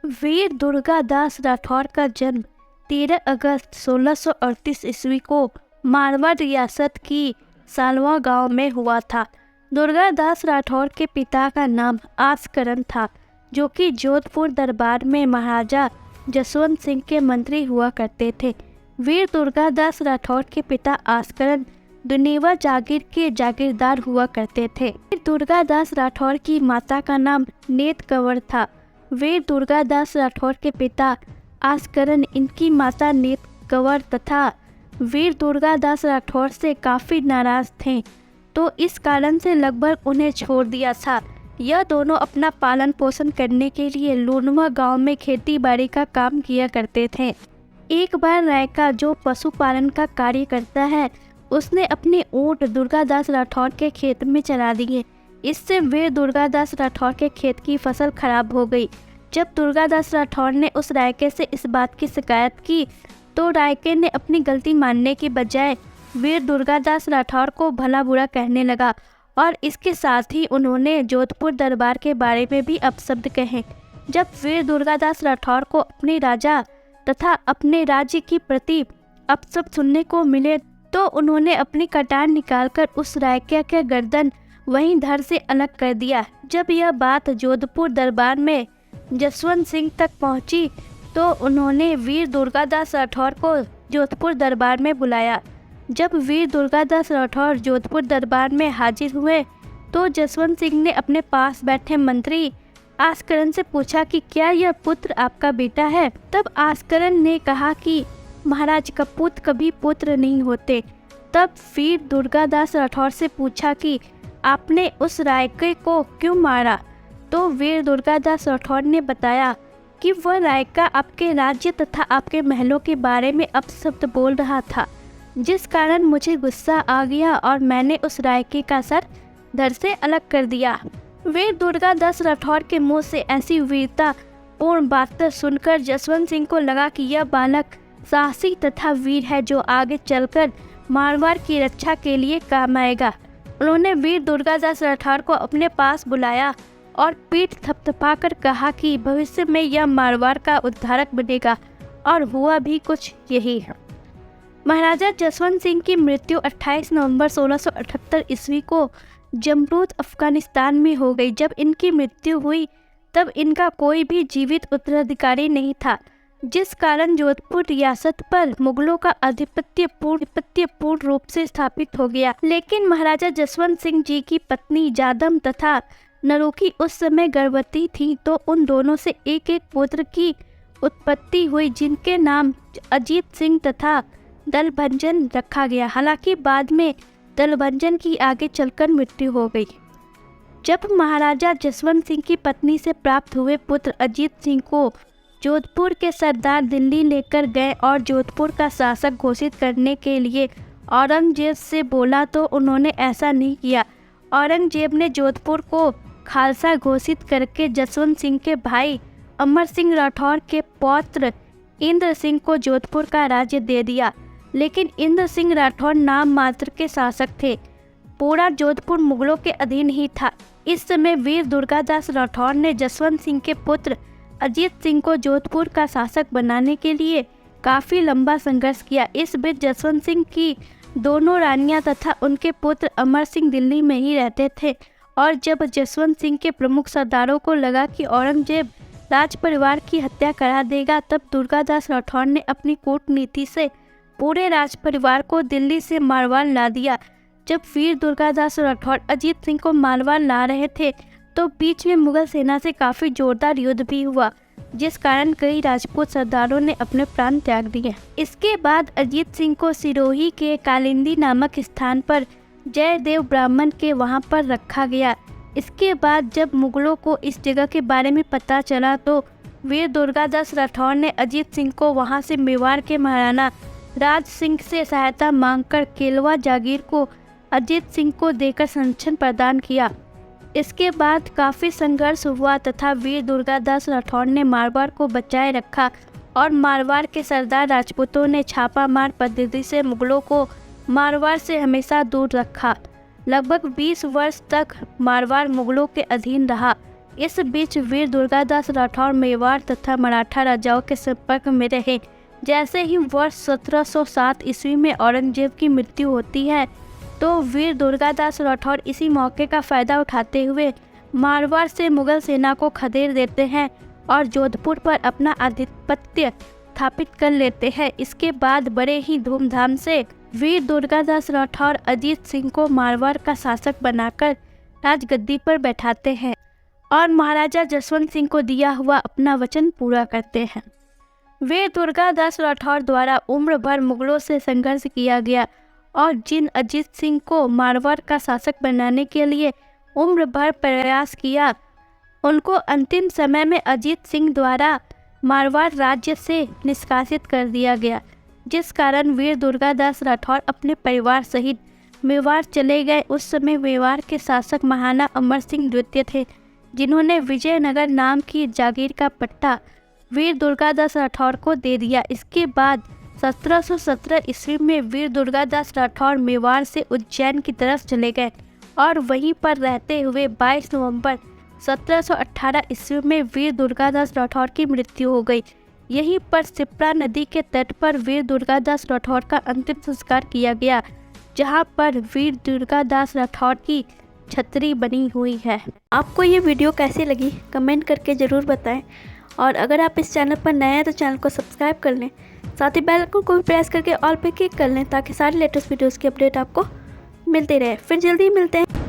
वीर दुर्गादास राठौर का जन्म 13 अगस्त 1638 ईस्वी को मारवाड़ रियासत की सालवा गांव में हुआ था। दुर्गादास राठौर के पिता का नाम आसकरण था, जो कि जोधपुर दरबार में महाराजा जसवंत सिंह के मंत्री हुआ करते थे। वीर दुर्गादास राठौर के पिता आसकरण दुनेवा जागीर के जागीरदार हुआ करते थे। वीर दुर्गादास राठौर की माता का नाम नेत कंवर था। वीर दुर्गादास राठौर के पिता आसकरण इनकी माता नेत कंवर तथा वीर दुर्गादास राठौर से काफ़ी नाराज थे, तो इस कारण से लगभग उन्हें छोड़ दिया था। यह दोनों अपना पालन पोषण करने के लिए लूनवा गांव में खेती बाड़ी का काम किया करते थे। एक बार रायका, जो पशुपालन का कार्य करता है, उसने अपने ऊँट दुर्गादास राठौर के खेत में चरा दिए। इससे वीर दुर्गादास राठौर के खेत की फसल खराब हो गई। जब दुर्गादास राठौर ने उस रायके से इस बात की शिकायत की, तो रायके ने अपनी गलती मानने के बजाय वीर दुर्गादास राठौर को भला बुरा कहने लगा और इसके साथ ही उन्होंने जोधपुर दरबार के बारे में भी अपशब्द कहे। जब वीर दुर्गादास राठौर को अपने राजा तथा अपने राज्य की प्रति अपशब्द सुनने को मिले, तो उन्होंने अपनी कटार निकालकर उस रायके के गर्दन वहीं धड़ से अलग कर दिया। जब यह बात जोधपुर दरबार में जसवंत सिंह तक पहुंची, तो उन्होंने वीर दुर्गादास राठौर को जोधपुर दरबार में बुलाया। जब वीर दुर्गादास राठौर जोधपुर दरबार में हाजिर हुए, तो जसवंत सिंह ने अपने पास बैठे मंत्री आसकरण से पूछा कि क्या यह पुत्र आपका बेटा है। तब आसकरण ने कहा कि महाराज, कपूत कभी पुत्र नहीं होते। तब वीर दुर्गादास राठौर से पूछा कि आपने उस रायके को क्यों मारा। तो वीर दुर्गादास राठौर ने बताया कि वह रायका आपके राज्य तथा आपके महलों के बारे में अपशब्द बोल रहा था, जिस कारण मुझे गुस्सा आ गया और मैंने उस रायके का सर धड़ से अलग कर दिया। वीर दुर्गादास राठौर के मुंह से ऐसी वीरता पूर्ण बातें सुनकर जसवंत सिंह को लगा कि यह बालक साहसी तथा वीर है, जो आगे चलकर मारवाड़ की रक्षा के लिए काम आएगा। उन्होंने वीर दुर्गादास राठौर को अपने पास बुलाया और पीठ थपथपाकर कहा कि भविष्य में यह मारवाड़ का उद्धारक बनेगा, और हुआ भी कुछ यही है। महाराजा जसवंत सिंह की मृत्यु 28 नवंबर 1678 ईस्वी को जमरूद अफगानिस्तान में हो गई। जब इनकी मृत्यु हुई, तब इनका कोई भी जीवित उत्तराधिकारी नहीं था, जिस कारण जोधपुर रियासत पर मुगलों का आधिपत्य पूर्ण रूप से स्थापित हो गया। लेकिन महाराजा जसवंत सिंह जी की पत्नी जादम तथा नरुकी उस समय गर्भवती थी, तो उन दोनों से एक एक पुत्र की उत्पत्ति हुई, जिनके नाम अजीत सिंह तथा दलभंजन रखा गया। हालांकि बाद में दलभंजन की आगे चलकर मृत्यु हो गई। जब महाराजा जसवंत सिंह की पत्नी से प्राप्त हुए पुत्र अजीत सिंह को जोधपुर के सरदार दिल्ली लेकर गए और जोधपुर का शासक घोषित करने के लिए औरंगजेब से बोला, तो उन्होंने ऐसा नहीं किया। औरंगजेब ने जोधपुर को खालसा घोषित करके जसवंत सिंह के भाई अमर सिंह राठौर के पौत्र इंद्र सिंह को जोधपुर का राज्य दे दिया। लेकिन इंद्र सिंह राठौर नाम मात्र के शासक थे, पूरा जोधपुर मुगलों के अधीन ही था। इस समय वीर दुर्गादास राठौर ने जसवंत सिंह के पुत्र अजीत सिंह को जोधपुर का शासक बनाने के लिए काफ़ी लंबा संघर्ष किया। इस बीच जसवंत सिंह की दोनों रानियां तथा उनके पुत्र अमर सिंह दिल्ली में ही रहते थे, और जब जसवंत सिंह के प्रमुख सरदारों को लगा कि औरंगजेब राज परिवार की हत्या करा देगा, तब दुर्गादास राठौर ने अपनी कूटनीति से पूरे राज परिवार को दिल्ली से मारवाड़ ला दिया। जब वीर दुर्गादास राठौर अजीत सिंह को मारवाड़ ला रहे थे, तो बीच में मुगल सेना से काफ़ी जोरदार युद्ध भी हुआ, जिस कारण कई राजपूत सरदारों ने अपने प्राण त्याग दिए। इसके बाद अजीत सिंह को सिरोही के कालिंदी नामक स्थान पर जयदेव ब्राह्मण के वहां पर रखा गया। इसके बाद जब मुगलों को इस जगह के बारे में पता चला, तो वीर दुर्गादास राठौर ने अजीत सिंह को वहां से मेवाड़ के महाराणा राज सिंह से सहायता मांगकर केलवा जागीर को अजीत सिंह को देकर संरक्षण प्रदान किया। इसके बाद काफ़ी संघर्ष हुआ तथा वीर दुर्गादास राठौर ने मारवाड़ को बचाए रखा, और मारवाड़ के सरदार राजपूतों ने छापामार पद्धति से मुगलों को मारवाड़ से हमेशा दूर रखा। लगभग 20 वर्ष तक मारवाड़ मुगलों के अधीन रहा। इस बीच वीर दुर्गादास राठौर मेवाड़ तथा मराठा राजाओं के संपर्क में रहे। जैसे ही वर्ष 1707 ईस्वी में औरंगजेब की मृत्यु होती है तो वीर दुर्गादास राठौर इसी मौके का फायदा उठाते हुए मारवाड़ से मुगल सेना को खदेड़ देते हैं और जोधपुर पर अपना आधिपत्य स्थापित कर लेते हैं। इसके बाद बड़े ही धूमधाम से वीर दुर्गादास राठौर अजीत सिंह को मारवाड़ का शासक बनाकर राजगद्दी पर बैठाते हैं और महाराजा जसवंत सिंह को दिया हुआ अपना वचन पूरा करते हैं। वीर दुर्गादास राठौर द्वारा उम्र भर मुगलों से संघर्ष किया गया और जिन अजीत सिंह को मारवाड़ का शासक बनाने के लिए उम्र भर प्रयास किया, उनको अंतिम समय में अजीत सिंह द्वारा मारवाड़ राज्य से निष्कासित कर दिया गया, जिस कारण वीर दुर्गादास राठौर अपने परिवार सहित मेवाड़ चले गए। उस समय मेवाड़ के शासक महाराणा अमर सिंह द्वितीय थे, जिन्होंने विजयनगर नाम की जागीर का पट्टा वीर दुर्गादास राठौर को दे दिया। इसके बाद 1717 ईस्वी में वीर दुर्गादास राठौर मेवाड़ से उज्जैन की तरफ चले गए और वहीं पर रहते हुए 22 नवंबर 1718 ईस्वी में वीर दुर्गादास राठौर की मृत्यु हो गई। यहीं पर सिप्रा नदी के तट पर वीर दुर्गादास राठौर का अंतिम संस्कार किया गया, जहां पर वीर दुर्गादास राठौर की छतरी बनी हुई है। आपको ये वीडियो कैसी लगी कमेंट करके ज़रूर बताएं और अगर आप इस चैनल पर नए हैं तो चैनल को सब्सक्राइब कर लें, साथ ही बेल आइकन को भी प्रेस करके ऑल पे क्लिक कर लें ताकि सारे लेटेस्ट वीडियोस की अपडेट आपको मिलते रहे। फिर जल्दी मिलते हैं।